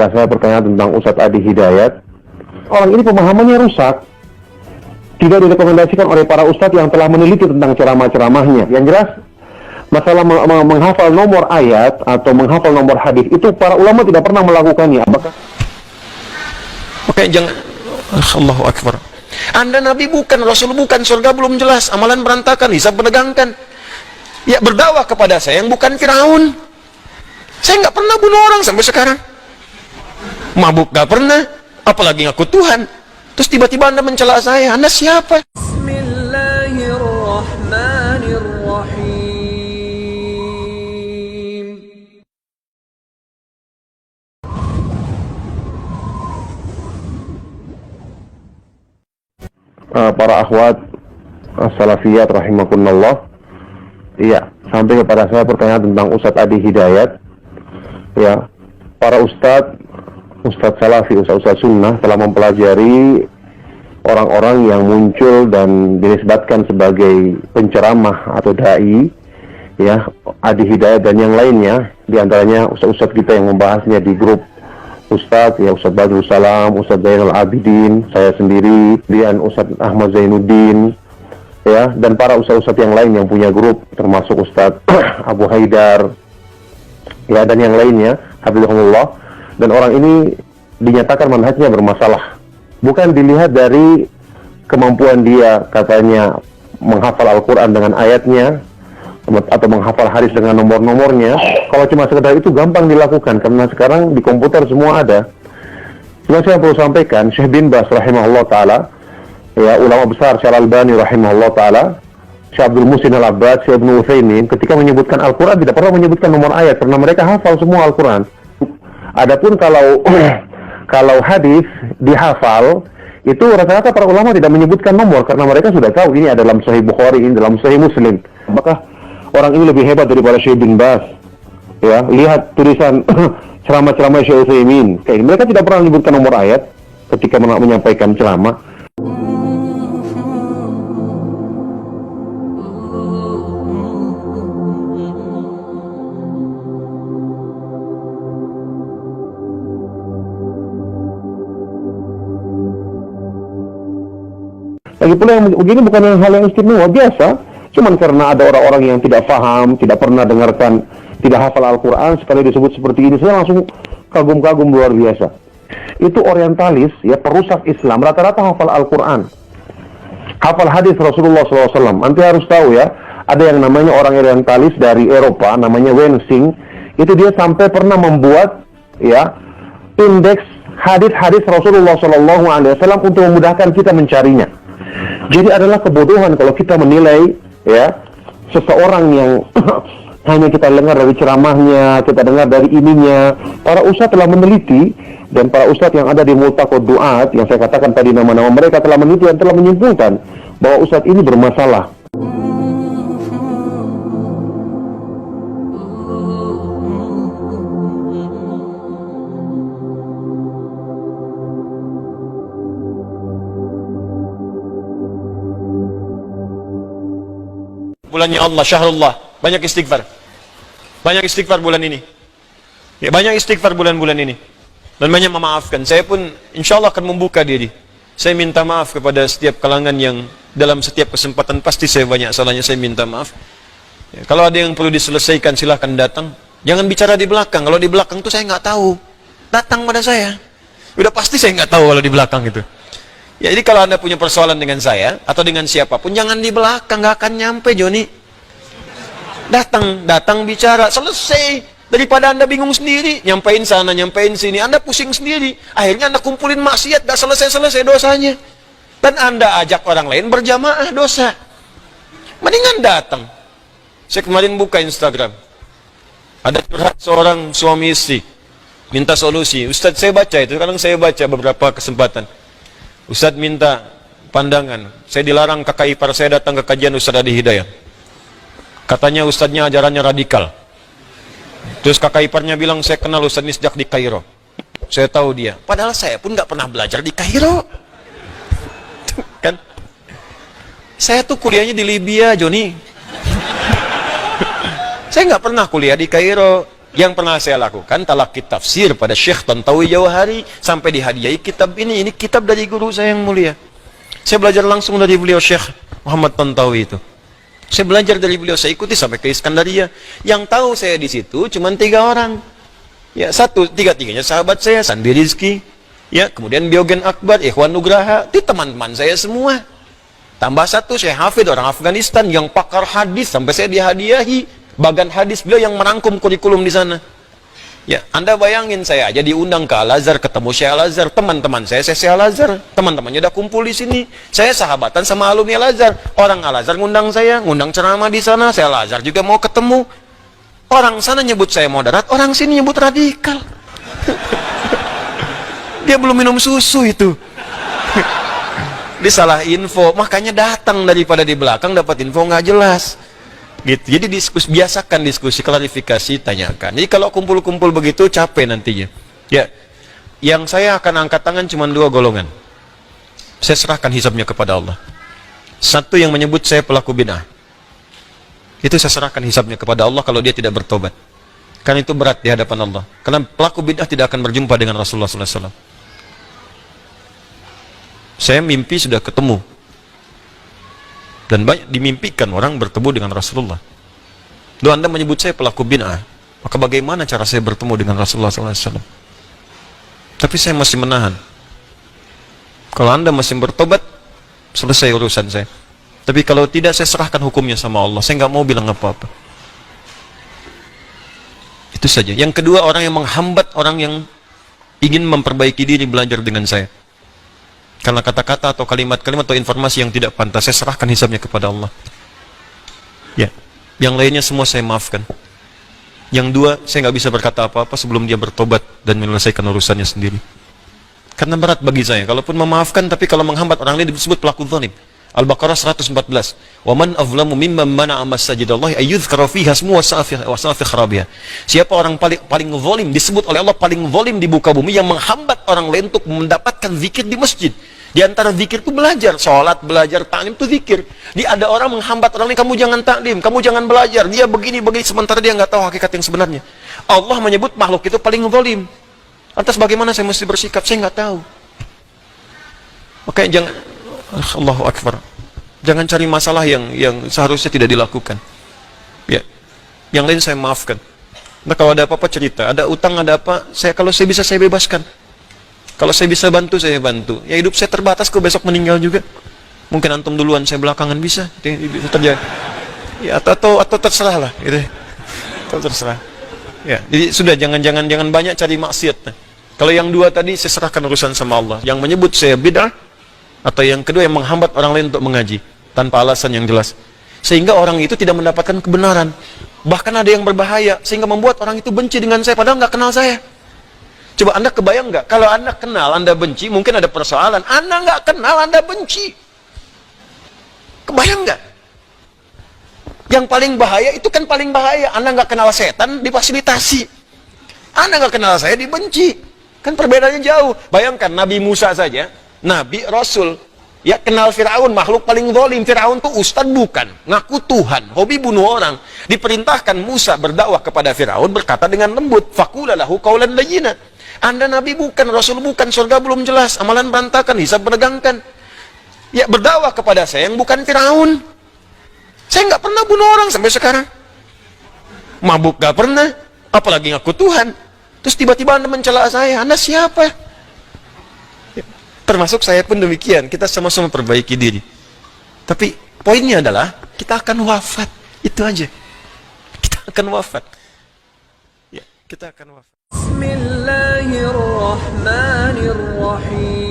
Saya bertanya tentang Ustadz Adi Hidayat. Orang ini pemahamannya rusak. Tidak direkomendasikan oleh para ustadz yang telah meneliti tentang ceramah-ceramahnya. Yang jelas, masalah menghafal nomor ayat atau menghafal nomor hadis itu para ulama tidak pernah melakukannya. Apakah? Oke, jangan. Allahu Akbar. Anda Nabi bukan, Rasul bukan, surga belum jelas, amalan berantakan, hisab menegangkan. Ya berdakwah kepada saya yang bukan Firaun. Saya nggak pernah bunuh orang sampai sekarang. Mabuk nggak pernah, apalagi ngaku Tuhan. Terus tiba-tiba Anda mencela saya, Anda siapa? Bismillahirrahmanirrahim. Para akhwat salafiyat rahimakumullah. Iya, sampai kepada saya pertanyaan tentang Ustadz Adi Hidayat. Ya, para ustadz salafi, ustadz sunnah telah mempelajari orang-orang yang muncul dan dinisbatkan sebagai penceramah atau dai, ya, Adi Hidayat dan yang lainnya, diantaranya ustadz kita yang membahasnya di grup ustadz, ya, Ustadz Badrul Salam, Ustadz Zainal Abidin, saya sendiri, dan Ustadz Ahmad Zainuddin, ya, dan para ustadz yang lain yang punya grup, termasuk Ustadz Abu Haidar, ya, dan yang lainnya, Habibullah. Dan orang ini dinyatakan manhajnya bermasalah. Bukan dilihat dari kemampuan dia, katanya menghafal Al-Quran dengan ayatnya, atau menghafal hadis dengan nomor-nomornya. Kalau cuma sekedar itu gampang dilakukan, karena sekarang di komputer semua ada. Cuma saya perlu sampaikan, Syekh bin Baz rahimahullah ta'ala, ya, ulama besar, Syekh Al-Albani rahimahullah ta'ala, Syekh Abdul Muhsin Al-Abbad, Syekh Ibnu Utsaimin, ketika menyebutkan Al-Quran tidak pernah menyebutkan nomor ayat, karena mereka hafal semua Al-Quran. Adapun kalau hadis dihafal, itu rata-rata para ulama tidak menyebutkan nomor, karena mereka sudah tahu ini ada dalam Sahih Bukhari, ini dalam Sahih Muslim. Apakah orang ini lebih hebat daripada Syekh bin Baz? Ya, lihat tulisan ceramah-ceramah Syekh Utsaimin. Mereka tidak pernah menyebutkan nomor ayat ketika menyampaikan ceramah. Lagi pula yang begini bukan hal yang istimewa, biasa. Cuman karena ada orang-orang yang tidak paham, tidak pernah dengarkan, tidak hafal Al-Quran, sekali disebut seperti ini, saya langsung kagum-kagum luar biasa. Itu orientalis, ya, perusak Islam, rata-rata hafal Al-Quran, hafal hadis Rasulullah SAW. Nanti harus tahu, ya, ada yang namanya orang orientalis dari Eropa, namanya Wensing, itu dia sampai pernah membuat, ya, indeks hadis-hadis Rasulullah SAW untuk memudahkan kita mencarinya. Jadi adalah kebodohan kalau kita menilai, ya, seseorang yang hanya kita dengar dari ceramahnya, kita dengar dari ininya. Para ustadz telah meneliti, dan para ustadz yang ada di Multaqat Duat, yang saya katakan tadi nama-nama mereka telah meneliti dan telah menyimpulkan bahwa ustadz ini bermasalah. Bulannya Allah, syahrullah, banyak istighfar. Banyak istighfar bulan ini. Ya, banyak istighfar bulan-bulan ini. Dan banyak memaafkan. Saya pun insya Allah akan membuka diri. Saya minta maaf kepada setiap kalangan yang dalam setiap kesempatan pasti saya banyak salahnya, saya minta maaf. Ya, kalau ada yang perlu diselesaikan silahkan datang. Jangan bicara di belakang. Kalau di belakang tuh saya nggak tahu. Datang pada saya. Udah pasti saya nggak tahu kalau di belakang itu. Ya, jadi kalau Anda punya persoalan dengan saya atau dengan siapapun, jangan di belakang, nggak akan nyampe, Joni. Datang bicara, selesai. Daripada Anda bingung sendiri, nyampein sana, nyampein sini, Anda pusing sendiri. Akhirnya Anda kumpulin maksiat, nggak selesai-selesai dosanya. Dan Anda ajak orang lain berjamaah dosa. Mendingan datang. Saya kemarin buka Instagram. Ada curhat seorang suami istri, minta solusi. Ustadz, saya baca itu, kadang saya baca beberapa kesempatan. Ustadz minta pandangan. Saya dilarang kakak ipar saya datang ke kajian Ustadz Adi Hidayat. Katanya ustadznya ajarannya radikal. Terus kakak iparnya bilang, saya kenal Ustadz ini sejak di Kairo. Saya tahu dia. Padahal saya pun nggak pernah belajar di Kairo. Kan? Saya tuh kuliahnya di Libya, Joni. Saya nggak pernah kuliah di Kairo. Yang pernah saya lakukan talaqi tafsir pada Syekh Tantawi Jauhari sampai dihadiahi kitab ini. Ini kitab dari guru saya yang mulia. Saya belajar langsung dari beliau Syekh Muhammad Tantawi itu. Saya belajar dari beliau, saya ikuti sampai ke Iskandaria. Yang tahu saya di situ cuma 3 orang. Ya, tiga-tiganya sahabat saya, Sandi Rizki, ya, kemudian Biogen Akbar, Ikhwan Nugraha, itu teman-teman saya semua. Tambah satu, saya Hafid, orang Afghanistan, yang pakar hadis, sampai saya dihadiahi bagan hadis beliau yang merangkum kurikulum di sana. Ya, Anda bayangin saya aja diundang ke Al-Azhar, ketemu Syekh Al-Azhar, teman-teman saya Syekh Al-Azhar, teman-temannya udah kumpul di sini. Saya sahabatan sama alumni Al-Azhar. Orang Al-Azhar ngundang saya, ngundang ceramah di sana, saya Al-Azhar juga mau ketemu. Orang sana nyebut saya moderat, orang sini nyebut radikal. Dia belum minum susu itu. Dia salah info, makanya datang daripada di belakang dapat info nggak jelas. Gitu. Jadi biasakan diskusi, klarifikasi, tanyakan. Jadi kalau kumpul-kumpul begitu capek nantinya. Ya, yang saya akan angkat tangan cuma 2 golongan. Saya serahkan hisabnya kepada Allah. Satu yang menyebut saya pelaku bid'ah. Itu saya serahkan hisabnya kepada Allah kalau dia tidak bertobat. Karena itu berat di hadapan Allah. Karena pelaku bid'ah tidak akan berjumpa dengan Rasulullah SAW. Saya mimpi sudah ketemu. Dan banyak dimimpikan orang bertemu dengan Rasulullah. Lalu Anda menyebut saya pelaku bid'ah, maka bagaimana cara saya bertemu dengan Rasulullah SAW? Tapi saya masih menahan. Kalau Anda masih bertobat, selesai urusan saya. Tapi kalau tidak, saya serahkan hukumnya sama Allah. Saya nggak mau bilang apa-apa. Itu saja. Yang kedua, orang yang menghambat orang yang ingin memperbaiki diri belajar dengan saya. Karena kata-kata atau kalimat-kalimat atau informasi yang tidak pantas, saya serahkan hisabnya kepada Allah. Ya, yang lainnya semua saya maafkan. Yang 2, saya nggak bisa berkata apa-apa sebelum dia bertobat dan menyelesaikan urusannya sendiri. Karena berat bagi saya. Kalaupun memaafkan, tapi kalau menghambat orang lain disebut pelaku zalim. Al-Baqarah 114. Wa man azlamu mimman mana'a masajidallahi ayyudhkara fiha ismuhu wa sa'a fi kharabiha. Siapa orang paling zalim, disebut oleh Allah paling zalim di muka bumi, yang menghambat orang lain untuk mendapatkan zikir di masjid. Di antara zikir itu belajar, sholat, belajar, taklim itu zikir. Ada orang menghambat orang lain, kamu jangan taklim, kamu jangan belajar, dia begini, sementara dia nggak tahu hakikat yang sebenarnya. Allah menyebut makhluk itu paling zalim. Lantas bagaimana saya mesti bersikap? Saya nggak tahu. Makanya jangan, Allahu Akbar, jangan cari masalah yang seharusnya tidak dilakukan. Ya, yang lain saya maafkan. Nah, kalau ada apa-apa cerita, ada utang, ada apa, kalau saya bisa saya bebaskan. Kalau saya bisa bantu, saya bantu. Ya, hidup saya terbatas, kok besok meninggal juga. Mungkin antum duluan, saya belakangan, bisa. Itu bisa terjadi. Ya, atau terserah lah, gitu. Atau terserah. Ya, jadi sudah jangan banyak cari maksiat. Nah, kalau yang 2 tadi saya serahkan urusan sama Allah. Yang menyebut saya bid'ah, atau yang kedua yang menghambat orang lain untuk mengaji tanpa alasan yang jelas, sehingga orang itu tidak mendapatkan kebenaran. Bahkan ada yang berbahaya sehingga membuat orang itu benci dengan saya padahal nggak kenal saya. Coba Anda kebayang nggak, kalau Anda kenal Anda benci, mungkin ada persoalan. Anda nggak kenal Anda benci, kebayang nggak? Yang paling bahaya itu kan paling bahaya. Anda nggak kenal setan, difasilitasi. Anda nggak kenal saya, dibenci. Kan perbedaannya jauh. Bayangkan Nabi Musa saja, Nabi, Rasul, ya, kenal Fir'aun, makhluk paling zalim. Fir'aun tuh ustad bukan, ngaku Tuhan, hobi bunuh orang. Diperintahkan Musa berdakwah kepada Fir'aun, berkata dengan lembut, faqula lahu qawlan layyina. Anda Nabi bukan, Rasul bukan, surga belum jelas, amalan berantakan, hisab menegangkan. Ya, berdakwah kepada saya yang bukan Fir'aun. Saya nggak pernah bunuh orang sampai sekarang. Mabuk nggak pernah, apalagi ngaku Tuhan. Terus tiba-tiba Anda mencela saya, Anda siapa? Termasuk saya pun demikian, kita sama-sama perbaiki diri. Tapi poinnya adalah kita akan wafat, itu aja. Kita akan wafat. Ya, kita akan wafat. Bismillahirrahmanirrahim.